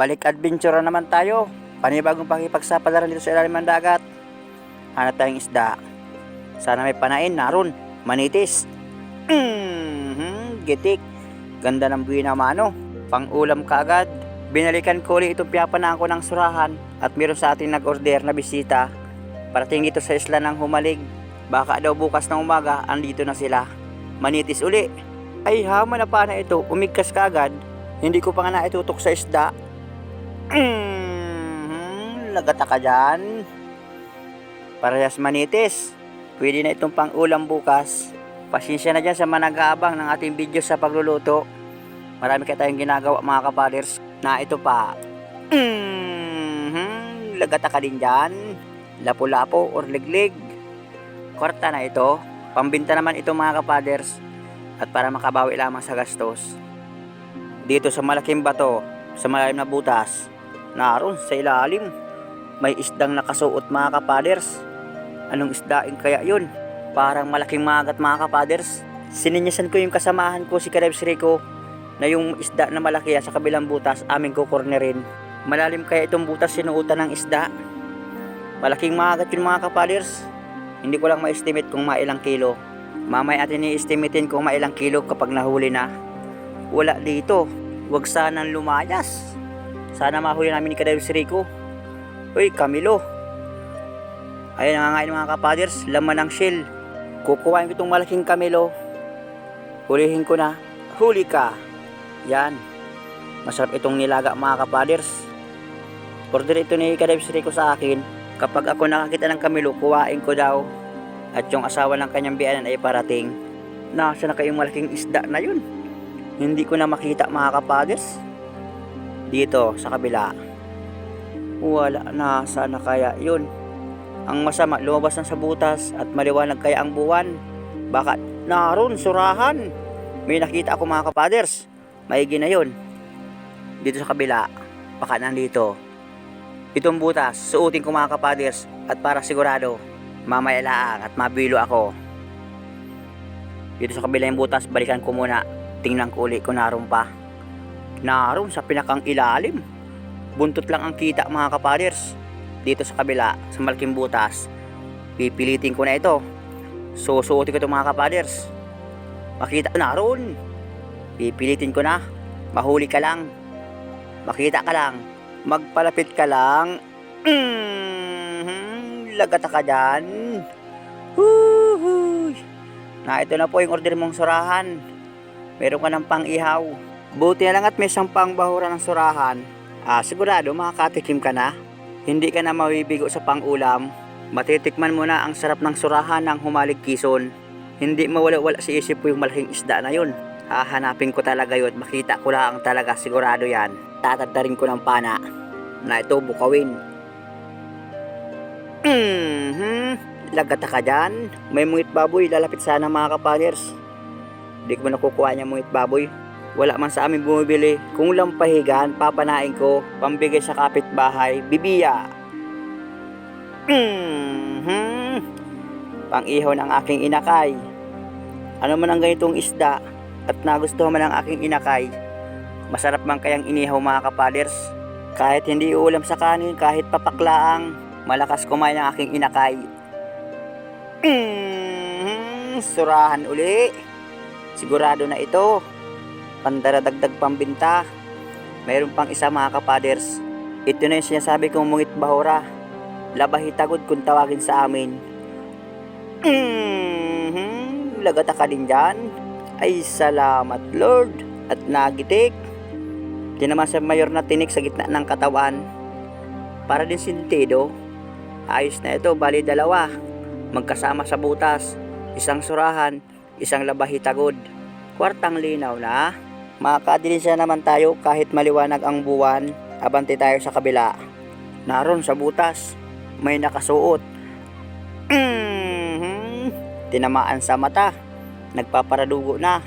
Balik adventure na naman tayo. Panibagong pakipagsapalaran dito sa ilalim ng dagat. Hanap tayong isda. Sana may panain, naroon. Manitis. Gitik. Ganda ng buwi na mano. Pang-ulam ka agad. Binalikan ko ulit itong piyapanaan ko ng surahan. At meron sa ating nag-order na bisita. Parating ito sa isla ng Humalig. Baka daw bukas ng umaga, andito na sila. Manitis uli. Ay hama na pa na ito. Umigkas ka agad. Hindi ko pa nga naitutok sa isda. Lagata ka dyan. Parehas manitis. Pwede na itong pang-ulam bukas. Pasensya na dyan sa manag-aabang ng ating video sa pagluluto. Marami ka tayong ginagawa mga kapaders. Na ito pa. Lagata ka din dyan. Lapo-lapo or liglig. Kwarta na ito. Pambinta naman ito mga kapaders. At para makabawi lamang sa gastos. Dito sa malaking bato, sa malalim na butas, naroon sa ilalim, may isdang nakasuot mga kapaders. Anong isdaing kaya yun? Parang malaking magat mga kapaders. Sininyasan ko yung kasamahan ko si Kadebs Rico na yung isda na malaki sa kabilang butas aming kukornerin. Malalim kaya itong butas sinuutan ng isda. Malaking magat yun mga kapaders. Hindi ko lang ma-estimate kung mailang kilo. Mamaya atin i-estimatein kung mailang kilo kapag nahuli na. Wala dito. Huwag sanang lumayas. Sana mahuli namin ni Kadebs Rico. Uy, Camilo. Ayan nga ngayon mga kapaders, laman ng shell. Kukuhain ko itong malaking Camilo. Hulihin ko na. Huli ka. Yan. Masarap itong nilaga mga kapaders. Order ito ni Kadebs Rico sa akin. Kapag ako nakakita ng Camilo, kuhain ko daw. At yung asawa ng kanyang biyanan ay parating. Nasa na kayong malaking isda na yun? Hindi ko na makita mga kapaders. Dito sa kabila. Wala na, sana kaya yun. Ang masama, lumabas na sa butas at maliwanag kaya ang buwan. Baka naroon, surahan. May nakita ako mga kapaders. Maigi na yun. Dito sa kabila. Baka nandito. Itong butas, suotin ko mga kapaders. At para sigurado, mamaya lang at mabilo ako. Dito sa kabila yung butas, balikan ko muna. Tingnan ko ulit kung naroon pa. Naroon sa pinakang ilalim. Buntot lang ang kita mga kapaders. Dito sa kabila, sa malaking butas. Pipilitin ko na ito. Susuotin ko ito mga kapaders. Makita naroon. Pipilitin ko na. Mahuli ka lang. Makita ka lang. Magpalapit ka lang. Lagata ka dyan. Na ito na po yung order mong surahan. Meron ka ng pang-ihaw. Buti na lang at may isang pangbahura ng surahan. Sigurado makakatikim ka na. Hindi ka na mabibigo sa pang-ulam. Matitikman mo na ang sarap ng surahan ng Humalig Quezon. Hindi mawala-wala sa isip ko yung malaking isda na yun. Hahanapin ko talaga yun. Makita ko lang talaga, sigurado yan. Tatagdarin ko ng pana na ito bukawin. Lagata ka dyan. May mungit baboy. Lalapit sana mga kapaders. Hindi ko nakukuha niya mungit baboy. Wala man sa amin bumibili. Kung lampahigan, papanain ko. Pambigay sa kapitbahay. Bibiya. Pang-ihaw ng aking inakay. Ano man ang ganitong isda at nagustuhan man ang aking inakay, masarap man kayang inihaw mga kapaders. Kahit hindi ulam sa kanin, kahit papaklaang, malakas kumain ang aking inakay. Surahan uli. Sigurado na ito. Pandaradagdag pambinta. Mayroon pang isa mga kapaders. Ito na yung sinasabi kong mungit bahura. Labahitagod kung tawagin sa amin. Lagata ka din dyan. Ay salamat Lord. At nagitik. Di naman sa mayor na tinik sa gitna ng katawan. Para din sintido. Ayos na ito, bali dalawa. Magkasama sa butas. Isang surahan, isang labahitagod. Kwartang linaw na. Makakadilisya naman tayo kahit maliwanag ang buwan. Abante tayo sa kabila. Naroon sa butas, may nakasuot. Tinamaan sa mata. Nagpaparadugo na.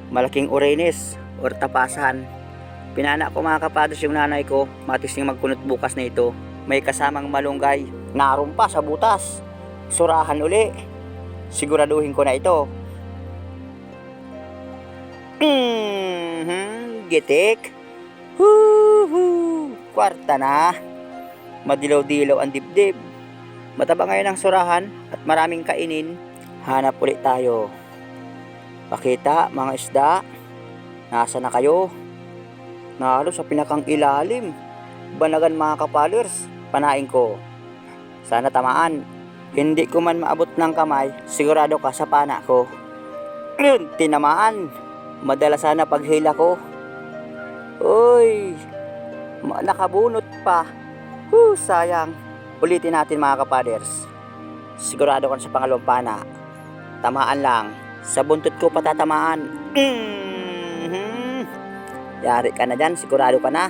Malaking orenes or tapasan. Pinana ko mga kapaders yung nanay ko. Matis yung magkunot bukas na ito. May kasamang malunggay. Naroon pa sa butas. Surahan uli. Siguraduhin ko na ito. Gitik. Woohoo! Kwarta na. Madilaw-dilaw ang dibdib. Mataba ngayon ang surahan at maraming kainin. Hanap ulit tayo. Pakita mga isda. Nasa na kayo? Nalo sa pinakang ilalim. Banagan mga kapalers. Panain ko. Sana tamaan. Hindi ko man maabot ng kamay, sigurado ka sa pana ko. Yun, tinamaan. Madala sana paghila ko. Uy, nakabunot pa. Sayang. Ulitin natin mga kapaders. Sigurado ka sa pangalawang pana. Tamaan lang. Sa buntot ko patatamaan. Yari ka na dyan, sigurado ka na.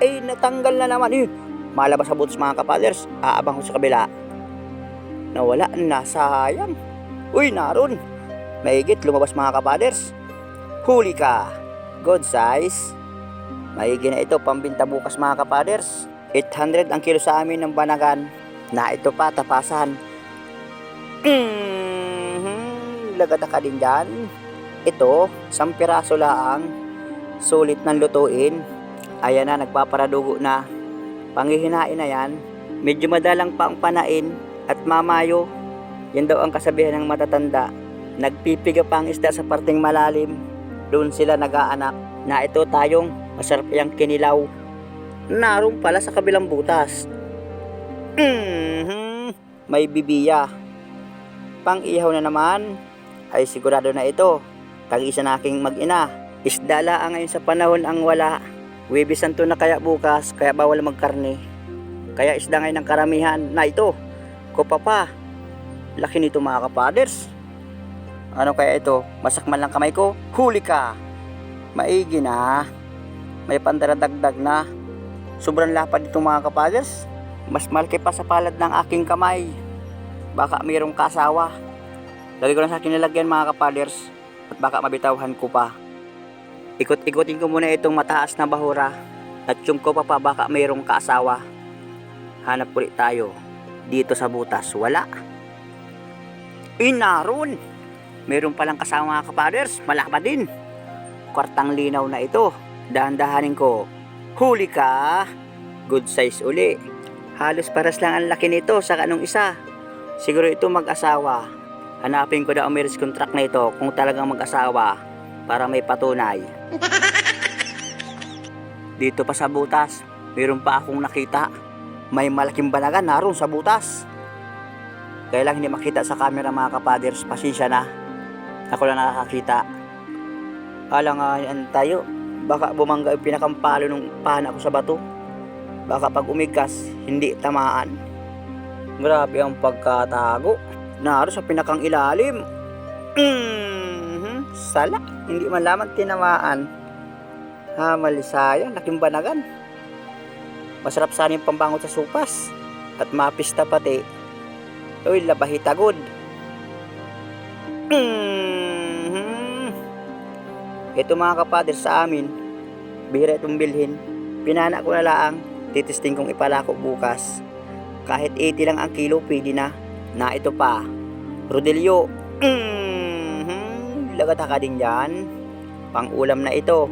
Ay, natanggal na naman. Malabas sa buntot mga kapaders. Aabang ko sa kabila. Nawala na, sayang. Uy, naroon. Mahigit lumabas mga kapaders. Huli ka. Good size. Mahigit na ito, pambinta bukas mga kapaders. 800 ang kilo sa amin ng banagan. Na ito pa, tapasan. Lagata ka din dyan. Ito, 10 piraso lang. Sulit ng lutuin. Ayan na, nagpaparadugo na. Panghihinain na yan. Medyo madalang pa ang panain at mamayo. Yan daw ang kasabihan ng matatanda. Nagpipiga pa ang isda sa parting malalim. Doon sila nag-aanak. Na ito tayong masarap yung kinilaw. Naroon pala sa kabilang butas. May bibiya. Pang-ihaw na naman. Ay sigurado na ito. Tag-isa na aking mag-ina. Isda lang ngayon sa panahon ang wala. Webisan to na kaya bukas, kaya bawal magkarne. Kaya isda ngayon ang karamihan. Na ito, kopa pa. Laki nito mga kapaders. Ano kaya ito? Masakman lang kamay ko. Huli ka. Maigi na. May pandaradagdag na. Sobrang lapad dito mga kapaders. Mas malaki pa sa palad ng aking kamay. Baka mayroong kasawa. Lagay ko lang sa kinalagyan mga kapaders. At baka mabitawhan ko pa. Ikot-ikotin ko muna itong mataas na bahura. At yung ko pa baka mayroong kaasawa. Hanap ulit tayo. Dito sa butas, wala. Naroon. Mayroon palang kasama mga kapaders. Malapad din. Kwartang linaw na ito. Dahan-dahanin ko. Huli ka. Good size uli. Halos paras lang ang laki nito sa kanong isa. Siguro ito mag-asawa. Hanapin ko daw ang marriage contract na ito kung talagang mag-asawa para may patunay. Dito pa sa butas, mayroon pa akong nakita. May malaking banagan naroon sa butas. Kaya lang hindi makita sa camera mga kapaders. Pasensya na. Ako lang nakakakita. Alangan tayo. Baka bumangga yung pinakampalo ng pana ko sa bato. Baka pag umigas, hindi tamaan. Grabe ang pagkatago. Naroon sa pinakang ilalim. Sala. Hindi man lamang tinamaan. Malisaya. Laking banagan. Masarap sana yung pambangot sa supas. At mapista pati. Uy, labahitagod. Ito mga kapaders sa amin, bihira itong bilhin. Pinana ko na lang, titisting kong ipalako bukas. Kahit 80 lang ang kilo, pwede na. Na ito pa, Rodelio. Lagata ka din dyan. Pang ulam na ito.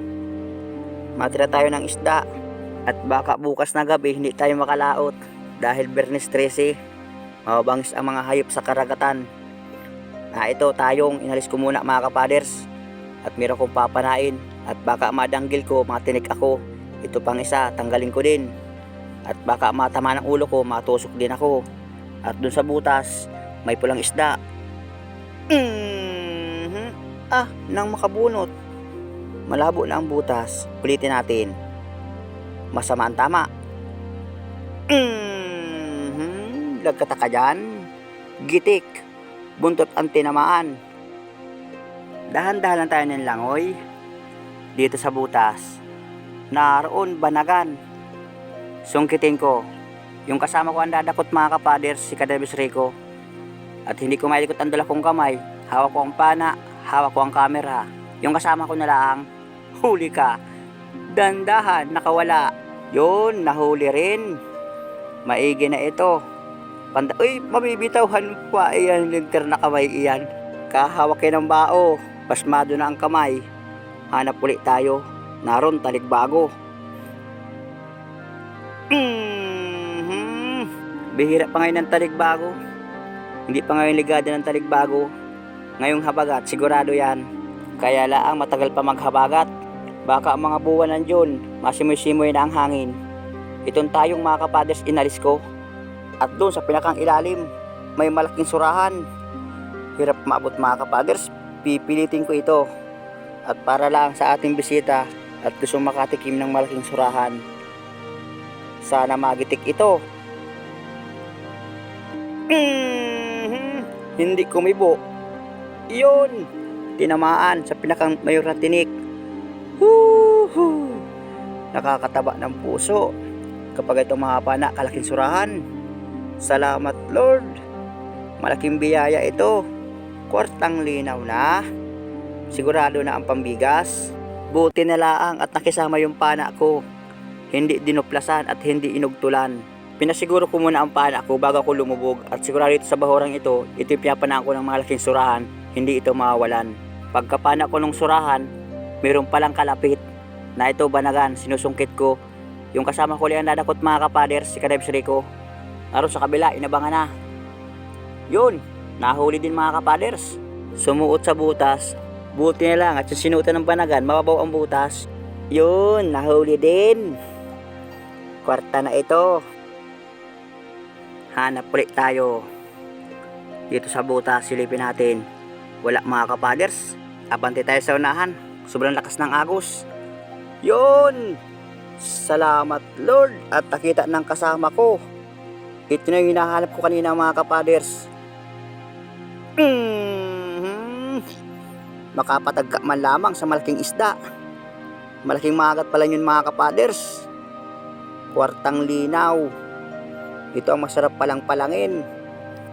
Matira tayo ng isda. At baka bukas na gabi, hindi tayo makalaot. Dahil Bernes 13, mababangis ang mga hayop sa karagatan. Na ito tayong inalis ko muna mga kapaders. At meron kong papanain. At baka madanggil ko, matinik ako. Ito pang isa, tanggalin ko din. At baka matama ng ulo ko, matusok din ako. At dun sa butas, may pulang isda. Nang makabunot. Malabo na ang butas. Ulitin natin. Masama ang tama. Lagkata ka dyan. Gitik. Buntot ang tinamaan. Dahan-dahan lang tayo ng langoy. Dito sa butas. Naroon banagan. Sungkitin ko. Yung kasama ko ang dadakot mga kapaders, si Kadabis Rico. At hindi ko mailikot ang dala kong kamay. Hawak ko ang pana, hawak ko ang kamera. Yung kasama ko na lang, huli ka. Dandahan, nakawala. Yun, nahuli rin. Maigi na ito. Uy, mabibitawhan pa. Iyan, linter na kamay iyan. Kahawakin ng bao. Pasmado na ang kamay. Hanap ulit tayo. Naroon, talikbago. Bihira pa ngayon ng taligbago. Hindi pa ngayon ligado ng taligbago. Ngayong habagat, sigurado yan. Kaya laang matagal pa maghabagat. Baka ang mga buwan nandiyon, masimoy-simoy na ang hangin. Itong tayong mga kapaders inalis ko. At doon sa pinakang ilalim, may malaking surahan. Hirap maabot mga kapaders, pipilitin ko ito. At para lang sa ating bisita at gusto makatikim ng malaking surahan, sana magitik ito. Hindi kumibo. Yun, tinamaan sa pinakang mayor na tinik. Woohoo! Nakakataba ng puso kapag ito mahaba na kalaking surahan. Salamat Lord, malaking biyaya ito. Kwartang linaw na, sigurado na ang pambigas. Buti na laang at nakisama yung pana ko, hindi dinuplasan at hindi inugtulan. Pinasiguro ko muna ang pana ko bago ako lumubog, at sigurado ito sa bahurang ito yung pinapanaan ko ng malaking surahan, hindi ito mawawalan. Pagkapana ko ng surahan, mayroon palang kalapit na ito banagan, sinusungkit ko. Yung kasama ko liang nadakot mga kapaders, si Kadebs Rico, naroon sa kabila, inabangan na. Yun, nahuli din mga kapaders. Sumuot sa butas, buti na lang at yung sinuotan ng banagan, mababaw ang butas. Yun, nahuli din. Kwarta na ito. Hanap ulit tayo. Dito sa butas, silipin natin. Wala mga kapaders. Abante tayo sa unahan. Sobrang lakas ng agos. Yun! Salamat Lord at nakita ng kasama ko. Ito na yung hinahanap ko kanina mga kapaders. Makapatagka man lamang sa malaking isda. Malaking magat pala yun mga kapaders. Kwartang linaw. Ito ang masarap palang palangin.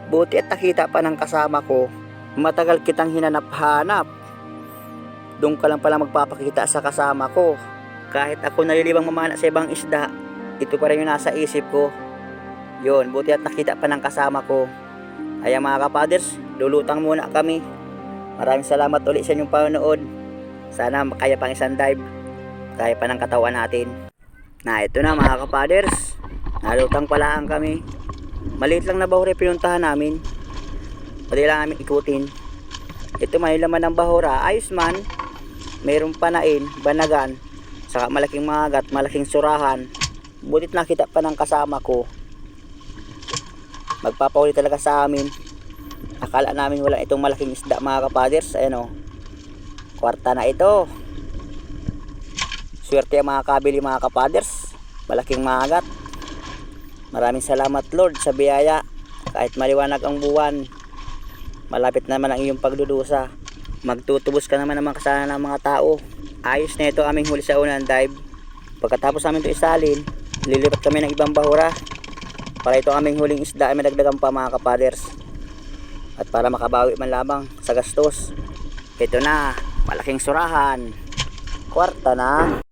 Buti at nakita pa ng kasama ko. Matagal kitang hinanap-hanap. Doon ka lang pala magpapakita sa kasama ko. Kahit ako nalilibang mamana sa ibang isda, ito pa rin yung nasa isip ko. Yun, buti at nakita pa ng kasama ko. Kaya mga kapaders, lulutang muna kami. Maraming salamat ulit sa inyong panonood. Sana makaya pang isang dive. Kaya pa ng katawan natin. Na ito na mga kapaders, nalutang palaan kami. Maliit lang na bahura pinuntahan namin. Pwede lang namin ikutin. Ito may laman ng bahura, ayos man. Mayroong panain, banagan, saka malaking magat, malaking surahan. Butit nakita pa ng kasama ko. Magpapahuli talaga sa amin. Akala namin wala itong malaking isda mga kapaders. Ayan o, kwarta na ito. Swerte ang mga kabili mga kapaders. Malaking magat. Maraming salamat Lord sa biyaya. Kahit maliwanag ang buwan, malapit naman ang iyong pagdudusa. Magtutubos ka naman ng kasalanan ng mga tao. Ayos na ito aming huli sa unang dive. Pagkatapos namin ito isalin, lilipat kami ng ibang bahura para ito aming huling isda ay madagdagan pa mga kapaders. At para makabawi man lamang sa gastos, ito na, malaking surahan. Kwarta na.